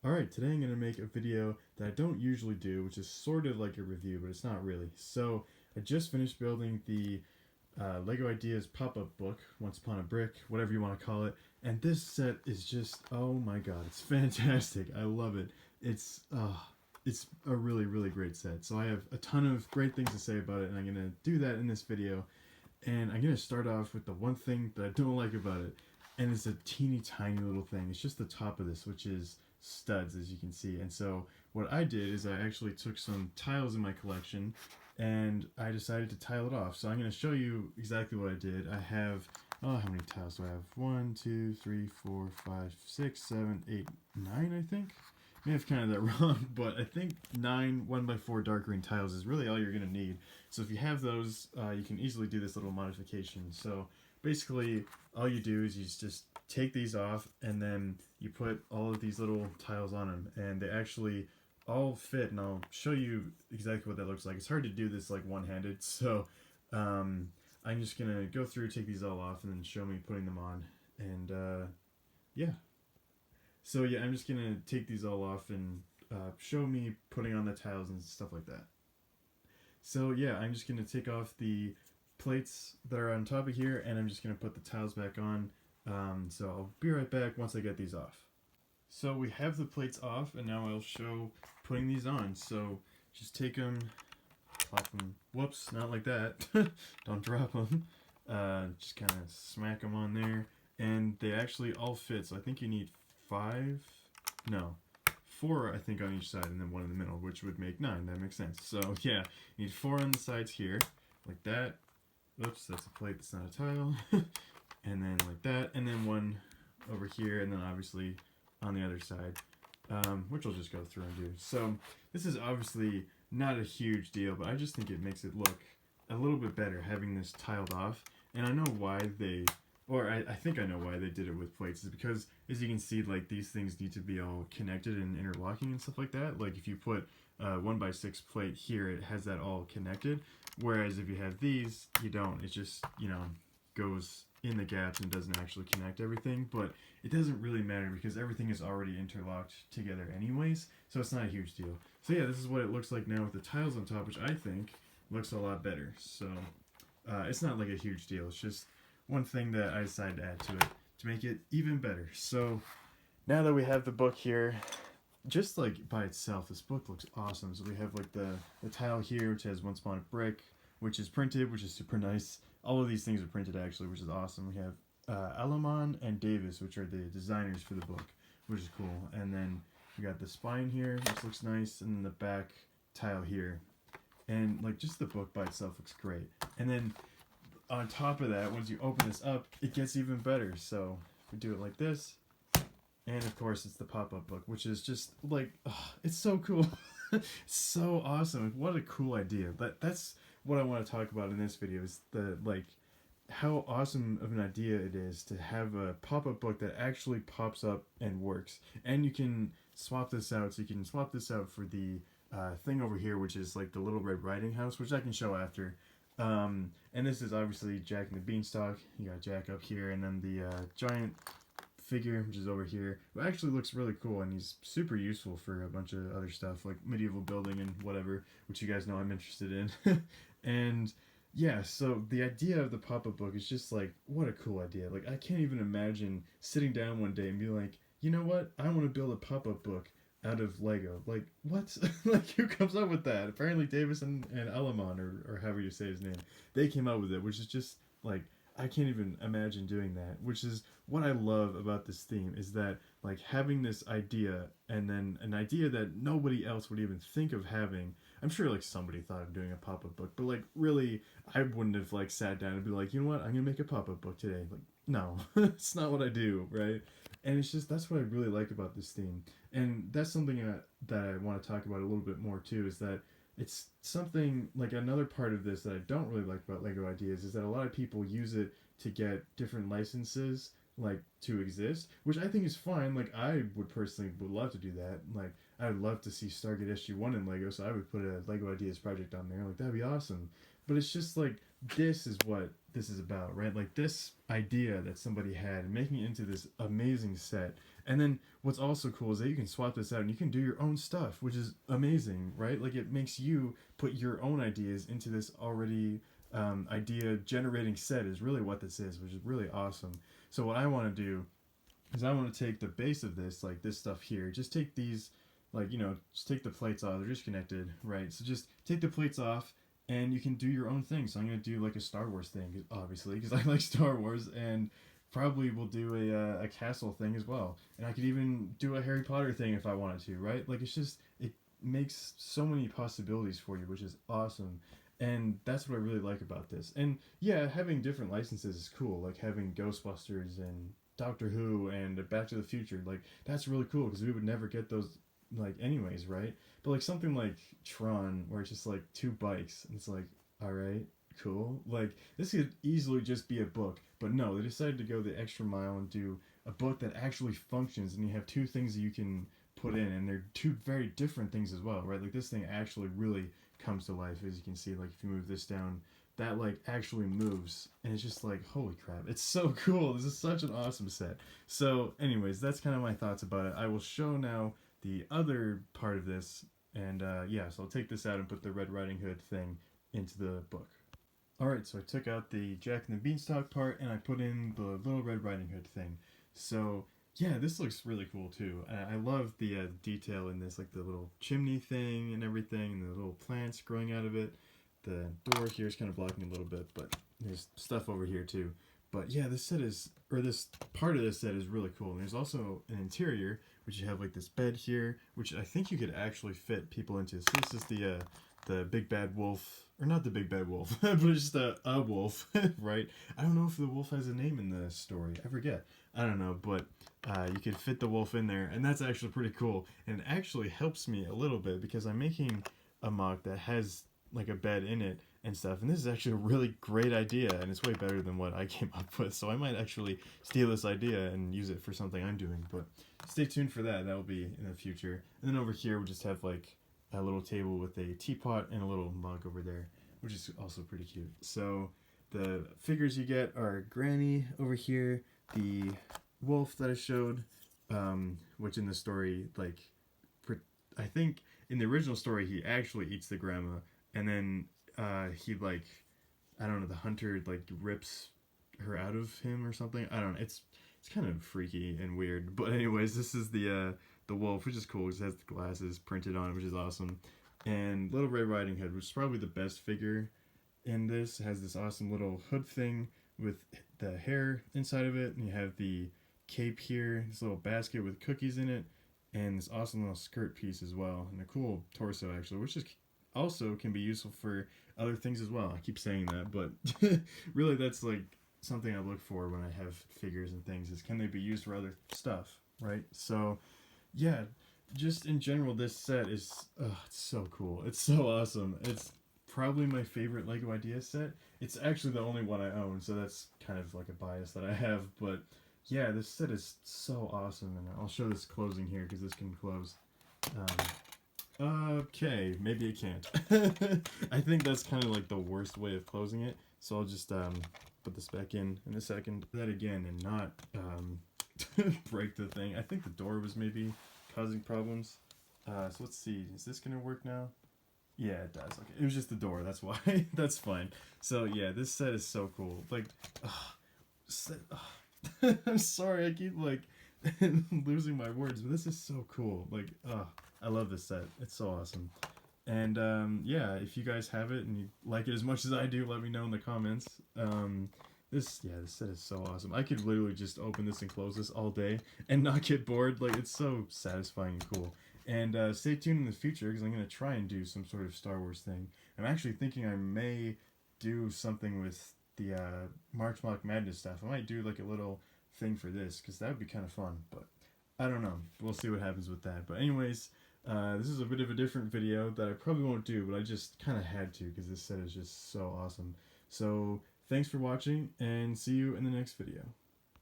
Alright, today I'm going to make a video that I don't usually do, which is sort of like a review, but it's not really. So, I just finished building the Lego Ideas pop-up book, Once Upon a Brick, whatever you want to call it. And this set is just, oh my god, it's fantastic. I love it. It's a really, really great set. So I have a ton of great things to say about it, and I'm going to do that in this video. And I'm going to start off with the one thing that I don't like about it. And it's a teeny tiny little thing. It's just the top of this, which is studs, as you can see. And so what I did is I actually took some tiles in my collection and I decided to tile it off. So I'm going to show you exactly what I did. I have, oh, how many tiles do I have? 1, 2, 3, 4, 5, 6, 7, 8, 9, I think. May have counted that wrong, but I think 9 1x4 dark green tiles is really all you're going to need. So if you have those, you can easily do this little modification. So basically, all you do is you just take these off and then you put all of these little tiles on them, and they actually all fit, and I'll show you exactly what that looks like. It's hard to do this like one-handed, so I'm just going to go through, take these all off, and then show me putting them on. And yeah. So yeah, I'm just gonna take these all off and show me putting on the tiles and stuff like that. So yeah, I'm just gonna take off the plates that are on top of here, and I'm just gonna put the tiles back on. So I'll be right back once I get these off. So we have the plates off, and now I'll show putting these on. So just take them, plop them. Whoops, not like that. Don't drop them. Just kind of smack them on there, and they actually all fit. So I think you need 5, no, 4 I think on each side, and then 1 in the middle, which would make 9. That makes sense. So yeah, you need 4 on the sides here, like that. Oops, that's a plate, that's not a tile. And then like that, and then 1 over here, and then obviously on the other side, which I'll just go through and do. So this is obviously not a huge deal, but I just think it makes it look a little bit better having this tiled off. And I know why they, or I think I know why they did it with plates, is because, as you can see, like, these things need to be all connected and interlocking and stuff like that. Like, if you put a 1x6 plate here, it has that all connected, whereas if you have these, you don't. It just, goes in the gaps and doesn't actually connect everything, but it doesn't really matter because everything is already interlocked together anyways, so it's not a huge deal. So yeah, this is what it looks like now with the tiles on top, which I think looks a lot better. So it's not like a huge deal. It's just one thing that I decided to add to it to make it even better. So now that we have the book here, just like by itself, this book looks awesome. So we have like the tile here, which has Once Upon a Brick, which is printed, which is super nice. All of these things are printed actually, which is awesome. We have Alamon and Davis, which are the designers for the book, which is cool. And then we got the spine here, which looks nice, and then the back tile here. And like just the book by itself looks great. And then on top of that, once you open this up, it gets even better. So if we do it like this, and of course it's the pop-up book, which is just like, oh, it's so cool. It's so awesome. What a cool idea. That's what I want to talk about in this video, is the, like, how awesome of an idea it is to have a pop-up book that actually pops up and works. And you can swap this out. So you can swap this out for the thing over here, which is like the Little Red Riding House, which I can show after. And this is obviously Jack and the Beanstalk. You got Jack up here, and then the giant figure, which is over here, who actually looks really cool, and he's super useful for a bunch of other stuff like medieval building and whatever, which you guys know I'm interested in. And yeah, so the idea of the pop-up book is just like, what a cool idea. Like, I can't even imagine sitting down one day and be like, you know what, I want to build a pop-up book out of Lego. Like, what? Like, who comes up with that? Apparently Davis and Alamon, or however you say his name, they came up with it, which is just like, I can't even imagine doing that, which is what I love about this theme, is that, like, having this idea, and then an idea that nobody else would even think of having. I'm sure, like, somebody thought of doing a pop-up book, but, like, really, I wouldn't have, like, sat down and be like, you know what, I'm gonna make a pop-up book today. Like, no. It's not what I do, right? And it's just, that's what I really like about this theme. And that's something that I want to talk about a little bit more, too, is that it's something, like, another part of this that I don't really like about Lego Ideas is that a lot of people use it to get different licenses. like to exist, which I think is fine. Like I would personally would love to do that. Like I would love to see Stargate SG-1 in Lego, so I would put a Lego Ideas project on there. Like that'd be awesome. But it's just like this is what this is about, right? Like this idea that somebody had and making it into this amazing set. And then what's also cool is that you can swap this out and you can do your own stuff, which is amazing, right? Like it makes you put your own ideas into this already idea generating set is really what this is, which is really awesome. So what I want to do is I want to take the base of this, like this stuff here, just take these, like, you know, just take the plates off. They're just connected, right? So just take the plates off and you can do your own thing. So I'm going to do like a Star Wars thing, obviously, because I like Star Wars, and probably will do a castle thing as well. And I could even do a Harry Potter thing if I wanted to, right? Like it's just, it makes so many possibilities for you, which is awesome. And that's what I really like about this. And yeah, having different licenses is cool, like having Ghostbusters and Doctor Who and Back to the Future. Like that's really cool because we would never get those like anyways, right? But like something like Tron where it's just like two bikes and it's like, all right, cool. Like this could easily just be a book, but no, they decided to go the extra mile and do a book that actually functions, and you have two things that you can put in, and they're two very different things as well, right? Like this thing actually really comes to life, as you can see. Like if you move this down, that like actually moves, and it's just like, holy crap, it's so cool. This is such an awesome set. So anyways, that's kind of my thoughts about it. I will show now the other part of this, and yeah, so I'll take this out and put the Red Riding Hood thing into the book. Alright, so I took out the Jack and the Beanstalk part and I put in the little Red Riding Hood thing. So yeah, this looks really cool too. I love the detail in this, like the little chimney thing and everything, and the little plants growing out of it. The door here is kind of blocking a little bit, but there's stuff over here too. But yeah, this set is, or this part of this set is really cool. And there's also an interior, which you have like this bed here, which I think you could actually fit people into. So this is the big bad wolf, or not the big bad wolf, but just a wolf, right? I don't know if the wolf has a name in the story. I forget. I don't know, but you could fit the wolf in there, and that's actually pretty cool. And it actually helps me a little bit because I'm making a mock that has like a bed in it and stuff, and this is actually a really great idea, and it's way better than what I came up with. So I might actually steal this idea and use it for something I'm doing, but stay tuned for that. That'll be in the future. And then over here we just have like a little table with a teapot and a little mug over there, which is also pretty cute. So the figures you get are Granny over here, the wolf that I showed, which in the story, like, I think in the original story he actually eats the grandma, and then he, like, I don't know, the hunter like rips her out of him or something. I don't know. It's kind of freaky and weird. But anyways, this is the wolf, which is cool because it has the glasses printed on it, which is awesome. And Little Red Riding Hood, which is probably the best figure in this. It has this awesome little hood thing with the hair inside of it, and you have the cape here, this little basket with cookies in it, and this awesome little skirt piece as well, and a cool torso actually, which is also can be useful for other things as well. I keep saying that, but really that's like something I look for when I have figures and things, is can they be used for other stuff, right? So yeah, just in general, this set is it's so cool. It's so awesome. It's probably my favorite Lego Ideas set. It's actually the only one I own, so that's kind of like a bias that I have. But yeah, this set is so awesome, and I'll show this closing here because this can close. Okay, maybe it can't. I think that's kind of like the worst way of closing it. So I'll just put this back in a second. That again, and not break the thing. I think the door was maybe causing problems. So let's see. Is this gonna work now? Yeah, it does. Okay, it was just the door. That's why. That's fine. So yeah, this set is so cool. Like, I'm sorry. I keep like losing my words, but this is so cool. Like, I love this set. It's so awesome. And yeah, if you guys have it and you like it as much as I do, let me know in the comments. This set is so awesome. I could literally just open this and close this all day and not get bored. Like, it's so satisfying and cool. And stay tuned in the future because I'm going to try and do some sort of Star Wars thing. I'm actually thinking I may do something with the March Madness stuff. I might do like a little thing for this because that would be kind of fun. But I don't know. We'll see what happens with that. But anyways, this is a bit of a different video that I probably won't do, but I just kind of had to because this set is just so awesome. So thanks for watching, and see you in the next video.